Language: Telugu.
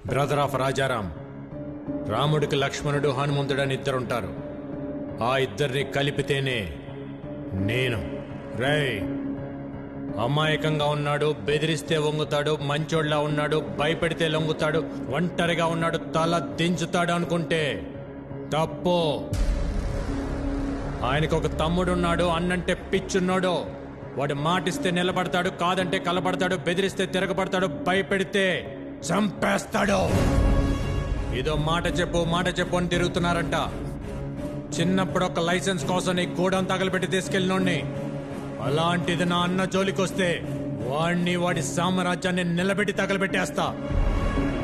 Brother of Rajaram. రాముడికి లక్ష్మణుడు హనుమంతుడు అని ఇద్దరుంటారు. ఆ ఇద్దరిని కలిపితేనే నేను. రేయ్, అమాయకంగా ఉన్నాడు, బెదిరిస్తే వంగుతాడు, మంచోళ్ళ ఉన్నాడు, భయపెడితే లొంగుతాడు, ఒంటరిగా ఉన్నాడు, తల దించుతాడు అనుకుంటే తప్పు. ఆయనకు ఒక తమ్ముడున్నాడు, అన్నంటే పిచ్చున్నాడు. వాడు మాటిస్తే నిలబడతాడు, కాదంటే కలబడతాడు, బెదిరిస్తే తిరగబడతాడు, భయపెడితే చంపేస్తాడు. ఏదో మాట చెప్పు అని తిరుగుతున్నారంట. చిన్నప్పుడు ఒక లైసెన్స్ కోసం నీ గూడెం తగలబెట్టి తీసుకెళ్ళినోడ్ని. అలాంటిది నా అన్న జోలికొస్తే వాడిని, వాడి సామ్రాజ్యాన్ని నిలబెట్టి తగలబెట్టేస్తా.